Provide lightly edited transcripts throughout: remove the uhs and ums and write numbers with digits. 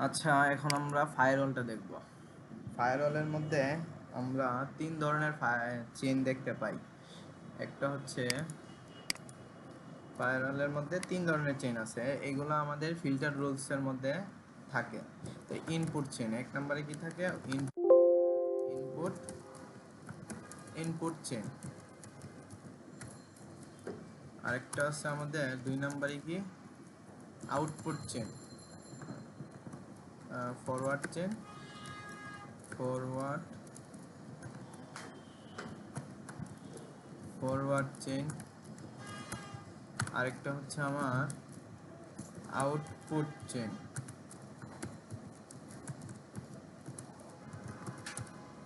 আচ্ছা, এখন আমরা ফায়ারওয়ালটা দেখব। ফায়ারওয়ালের মধ্যে আমরা তিন ধরনের চেইন দেখতে পাই। একটা হচ্ছে ফায়ারওয়ালের মধ্যে তিন ধরনের চেইন আছে, এগুলো আমাদের ফিল্টার রুলসের মধ্যে থাকে। তো ইনপুট চেইন এক নম্বরে কি থাকে? Input input chain. আরেকটা আছে আমাদের দুই নম্বরে কি? Output chain. Forward chain, forward forward chain. আরেকটা হচ্ছে আমার আউটপুট চেইন।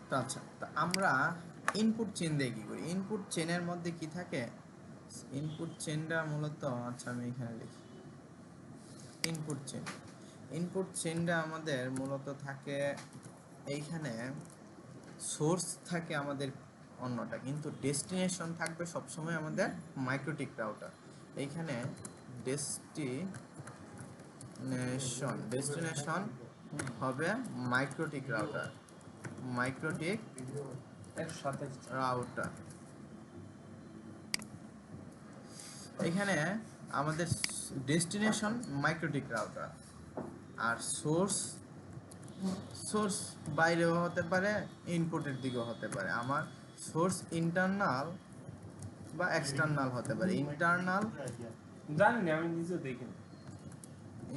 তো আচ্ছা, তো আমরা ইনপুট চেইন দিয়ে কি করি? ইনপুট চেইনের মধ্যে কি থাকে? ইনপুট চেইনটা মূলত, আচ্ছা আমি এখানে লিখি ইনপুট চেইন। ইনপুট চেইনটা আমাদের মূলত থাকে এইখানে। সোর্স থাকে আমাদের অন্যটা, কিন্তু ডেস্টিনেশন থাকবে সবসময় আমাদের মাইক্রোটিক রাউটার। এইখানে ডেস্টিনেশন হবে মাইক্রোটিক রাউটার। মাইক্রোটিক রাউটার এখানে আমাদের ডেস্টিনেশন মাইক্রোটিক রাউটার। আর সোর্স সোর্স বাইরেও হতে পারে, ইনপুটের দিকেও হতে পারে। আমার সোর্স ইন্টারনাল বা এক্সটার্নাল হতে পারে। ইন্টারনাল জানি না, আমি নিজে দেখিনি।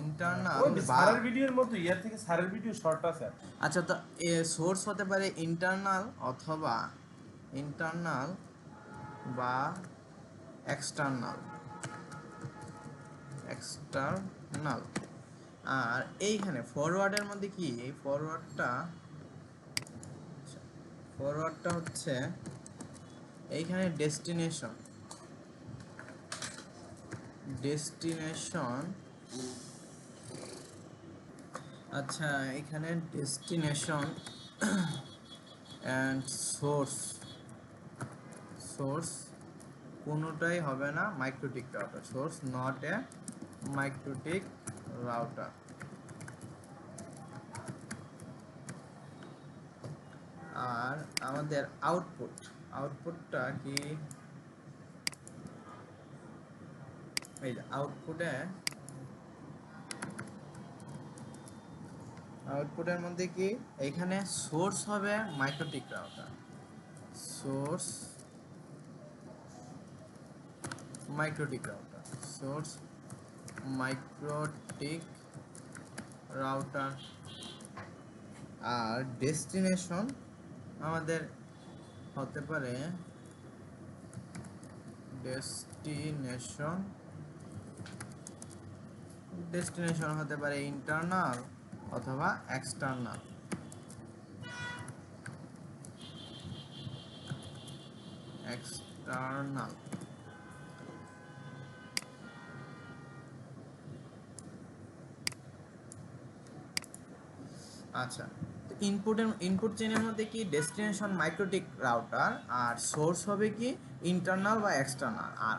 ইন্টারনাল ওই বা সারের ভিডিওর মতো ইয়ার থেকে সারের ভিডিও শর্ট আছে। আচ্ছা, তো সোর্স হতে পারে ইন্টারনাল অথবা ইন্টারনাল বা এক্সটার্নাল। এক্সটার্নাল। আর এইখানে ফরওয়ার্ডের মধ্যে কি? এই ফরওয়ার্ডটা হচ্ছে এইখানে ডেস্টিনেশন। আচ্ছা, এখানে ডেস্টিনেশন অ্যান্ড সোর্স কোনোটাই হবে না MikroTik router. Source not a MikroTik router. আর আমাদের আউটপুটটা কি? এই যে আউটপুটের মধ্যে কি? এইখানে সোর্স হবে MikroTik router. Source MikroTik router source MikroTik router. আর ডেস্টিনেশন আমাদের হতে পারে ডেস্টিনেশন হতে পারে ইন্টারনাল অথবা এক্সটার্নাল। এক্সটার্নাল। আচ্ছা, ইনপুট চেইনের মধ্যে কি? ডেস্টিনেশন মাইক্রোটিক রাউটার, আর সোর্স হবে কি? ইন্টারনাল বা এক্সটার্নাল। আর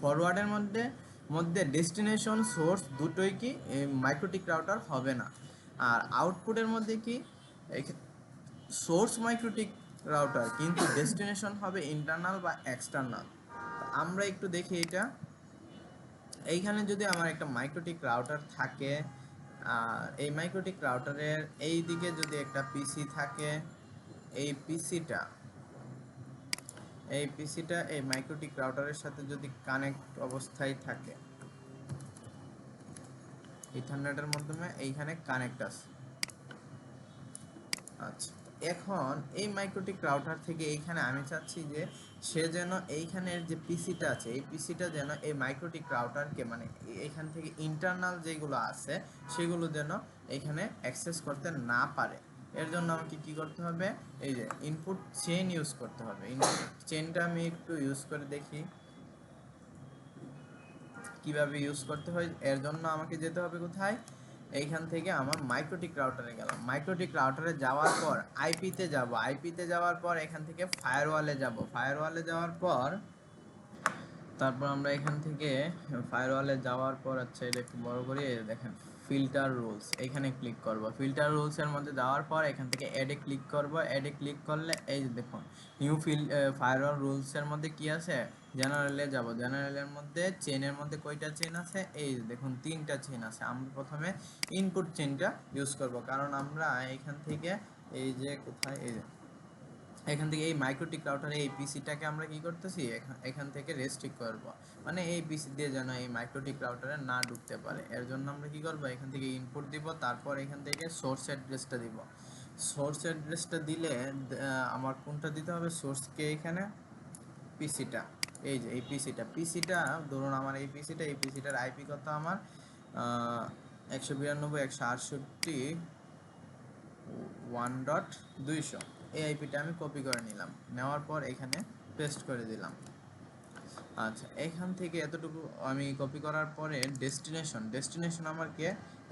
ফরওয়ার্ডের মধ্যে মধ্যে ডেস্টিনেশন সোর্স দুটোই কি মাইক্রোটিক রাউটার হবে না। আর আউটপুটের মধ্যে কি? সোর্স মাইক্রোটিক রাউটার, কিন্তু ডেস্টিনেশন হবে ইন্টারনাল বা এক্সটার্নাল। আমরা একটু দেখি এটা। এইখানে যদি আমার একটা মাইক্রোটিক রাউটার থাকে, এই মাইক্রোটিক রাউটারের এই দিকে যদি একটা পিসি থাকে, এই পিসিটা এই মাইক্রোটিক রাউটারের সাথে যদি কানেক্ট অবস্থায় থাকে, ইথারনেটের মাধ্যমে এইখানে কানেক্ট আছে। আচ্ছা, এখন এই মাইক্রোটিক রাউটার থেকে এইখানে আমি চাচ্ছি যে সে যেন এইখানের যে পিসিটা আছে, এই পিসিটা যেন এই মাইক্রোটিক রাউটারকে, মানে এইখান থেকে ইন্টারনাল যেগুলো আছে সেগুলো যেন এইখানে অ্যাক্সেস করতে না পারে। এর জন্য আমাকে কি করতে হবে? এই যে ইনপুট চেইন ইউজ করতে হবে। ইনপুট চেইনটা আমি একটু ইউজ করে দেখি কিভাবে ইউজ করতে হয়। এর জন্য আমাকে যেতে হবে কোথায়? এইখান থেকে আমার মাইক্রোটিক রাউটারে গেলাম। মাইক্রোটিক রাউটারে যাওয়ার পর আইপিতে যাওয়ার পর এখান থেকে ফায়ারওয়ালে যাওয়ার পর তারপর আমরা এখান থেকে ফায়ারওয়ালে যাওয়ার পর, আচ্ছা এটা একটু বড় করি, দেখেন ফিল্টার রুলস, এখানে ক্লিক করব। ফিল্টার রুলসের মধ্যে যাওয়ার পর এখান থেকে অ্যাডে ক্লিক করব। অ্যাডে ক্লিক করলে এই যে দেখুন নিউ ফায়ারওয়াল রুলসের মধ্যে কি আছে, জেনারেলে যাব। জেনারেলের মধ্যে চেনের মধ্যে কয়টা চেন আছে, এই যে দেখুন 3টা চেন আছে। আমরা প্রথমে ইনপুট চেনটা ইউজ করব, কারণ আমরা এখান থেকে এই যে কোথায়, এই যে এখান থেকে এই মাইক্রোটিক রাউটারে এই পিসিটাকে আমরা কি করতেছি, এখান থেকে রেস্ট্রিক্ট করব, মানে এই পিসি দিয়ে যেন এই মাইক্রোটিক রাউটারে না ঢুকতে পারে। এর জন্য আমরা কি করব, এখান থেকে ইনপুট দিব, তারপর এখান থেকে সোর্স অ্যাড্রেসটা দিব। সোর্স অ্যাড্রেসটা দিলে আমার কোনটা দিতে হবে, সোর্সকে এখানে পিসিটা, এই যে এই পিসিটা ধরুন আমার এই পিসিটার আইপি কত, আমার 192.168.1.200, এই আইপিটা আমি কপি করে নিলাম। নেওয়ার পর এখানে পেস্ট করে দিলাম। আচ্ছা, এখান থেকে এতটুকু আমি কপি করার পরে ডেস্টিনেশন আমার কে,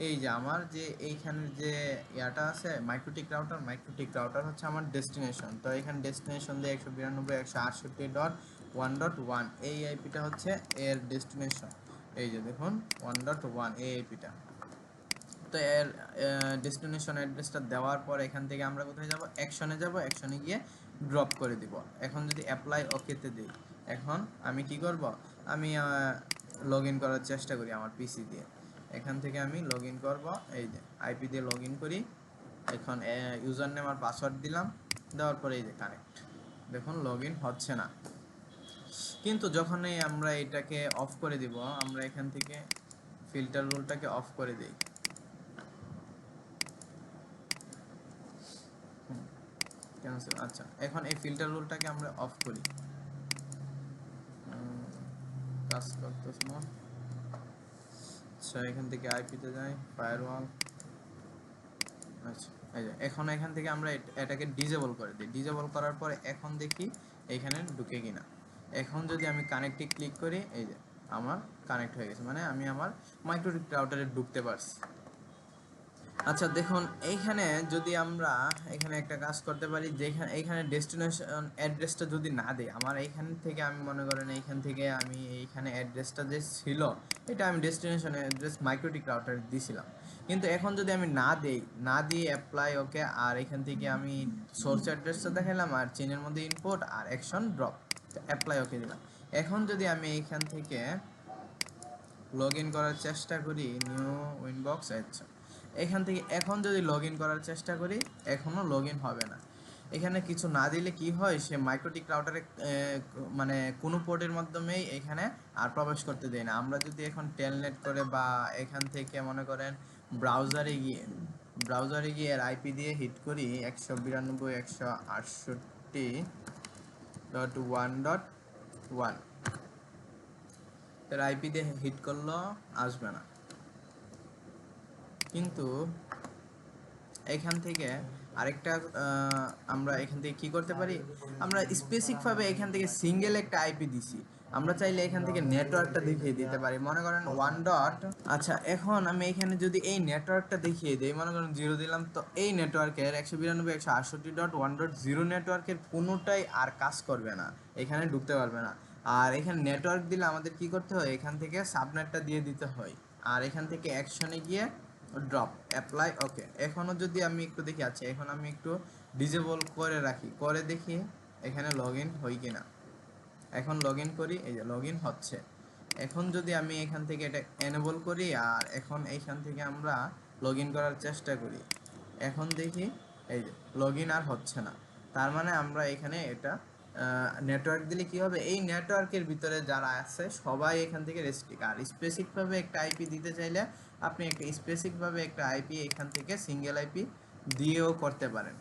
এই যে আমার যে এইখানের যে ইয়াটা আছে মাইক্রোটিক রাউটার হচ্ছে আমার ডেস্টিনেশন। তো এখানে ডেস্টিনেশন দিয়ে 192.168.1.1 এই আইপিটা হচ্ছে এর ডেস্টিনেশন। এই যে দেখুন 1.1 এই আইপিটা। তো এর ডেস্টিনেশন অ্যাড্রেসটা দেওয়ার পর এখান থেকে আমরা কোথায় যাব, অ্যাকশনে যাব। অ্যাকশনে গিয়ে ড্রপ করে দিব। এখন যদি অ্যাপ্লাই ওকেতে দিই, এখন আমি কি করব, আমি লগ ইন করার চেষ্টা করি আমার পিসি দিয়ে। এখান থেকে আমি লগ ইন করবো, এই যে আইপি দিয়ে লগ ইন করি। এখন ইউজার নেম আর পাসওয়ার্ড দিলাম, দেওয়ার পরে এই যে কানেক্ট, দেখুন লগ ইন হচ্ছে না। কিন্তু যখনই আমরা এটাকে অফ করে দিব, আমরা এখান থেকে ফিল্টার রুলটাকে অফ করে দিই। ক্যান্সেল। আচ্ছা, এখন এই ফিল্টার রুলটাকে আমরা অফ করি। কাজ করতেছ না। আচ্ছা, এখান থেকে আইপিতে যাই, ফায়ারওয়াল। আচ্ছা, এই যে এখন এখান থেকে আমরা এটাকে ডিসেবল করে দিই। ডিসেবল করার পরে এখন দেখি এখানে ঢুকে কিনা। এখন যদি আমি কানেক্টে ক্লিক করি, এই যে আমার কানেক্ট হয়ে গেছে, মানে আমি আমার মাইক্রোটিক রাউটারে ঢুকতে পারছি। আচ্ছা দেখুন, এইখানে যদি আমরা এখানে একটা কাজ করতে পারি, যেখানে এইখানে ডেস্টিনেশন অ্যাড্রেসটা যদি না দেই, আমার এইখান থেকে আমি মনে করেন এইখান থেকে আমি এইখানে অ্যাড্রেসটা যে ছিল এটা আমি ডেস্টিনেশন অ্যাড্রেস মাইক্রোটিক রাউটারে দিয়েছিলাম। কিন্তু এখন যদি আমি না দিয়ে অ্যাপ্লাই ওকে, আর এখান থেকে আমি সোর্স অ্যাড্রেসটা দেখালাম, আর চেনের মধ্যে ইনপুট আর অ্যাকশন ড্রপ, অ্যাপ্লাই ওকে দিলাম। এখন যদি আমি এইখান থেকে লগ ইন করার চেষ্টা করি, নিউ উইনবক্স, আচ্ছা এখান থেকে এখন যদি লগ ইন করার চেষ্টা করি, এখনও লগ ইন হবে না। এখানে কিছু না দিলে কি হয়, সে মাইক্রোটিক রাউটারে মানে কোনো পোর্টের মাধ্যমেই এখানে আর প্রবেশ করতে দেয় না। আমরা যদি এখন টেলনেট করে বা এখান থেকে মনে করেন ব্রাউজারে গিয়ে এর আইপি দিয়ে হিট করি 192.168.1.1, এর আইপি দিয়ে হিট করলেও আসবে না। কিন্তু এখান থেকে আরেকটা আমরা এখান থেকে কি করতে পারি, আমরা স্পেসিফিকভাবে এখান থেকে সিঙ্গেল একটা আইপি দিছি, আমরা চাইলে এখান থেকে নেটওয়ার্কটা দেখিয়ে দিতে পারি। মনে করেন 1. আচ্ছা, এখন আমি এখানে যদি এই নেটওয়ার্কটা দেখিয়ে দিই, মনে করেন 0 দিলাম, তো এই নেটওয়ার্কের 192.168.1.0 নেটওয়ার্কের কোনোটাই আর কাজ করবে না, এখানে ঢুকতে পারবে না। আর এখানে নেটওয়ার্ক দিলে আমাদের কি করতে হয়, এখান থেকে সাবনেটটা দিয়ে দিতে হয়, আর এখান থেকে অ্যাকশনে গিয়ে ড্রপ, অ্যাপ্লাই ওকে। এখনও যদি আমি একটু দেখি, আচ্ছা এখন আমি একটু ডিসেবল করে রাখি, করে দেখি এখানে লগ ইন হয় কিনা। এখন লগ ইন করি, এই যে লগ ইন হচ্ছে। এখন যদি আমি এখান থেকে এটা এনেবল করি, আর এখন এইখান থেকে আমরা লগ ইন করার চেষ্টা করি, এখন দেখি এই যে লগ ইন আর হচ্ছে না। তার মানে আমরা এখানে এটা নেটওয়ার্ক দিলে কি হবে, এই নেটওয়ার্কের ভিতরে যারা আছে সবাই এখান থেকে রেস্ট্রিক্ট। আর স্পেসিফিকভাবে একটা আইপি দিতে চাইলে আপনি একটা স্পেসিফিকভাবে একটা আইপি এখান থেকে সিঙ্গেল আইপি দিয়েও করতে পারেন।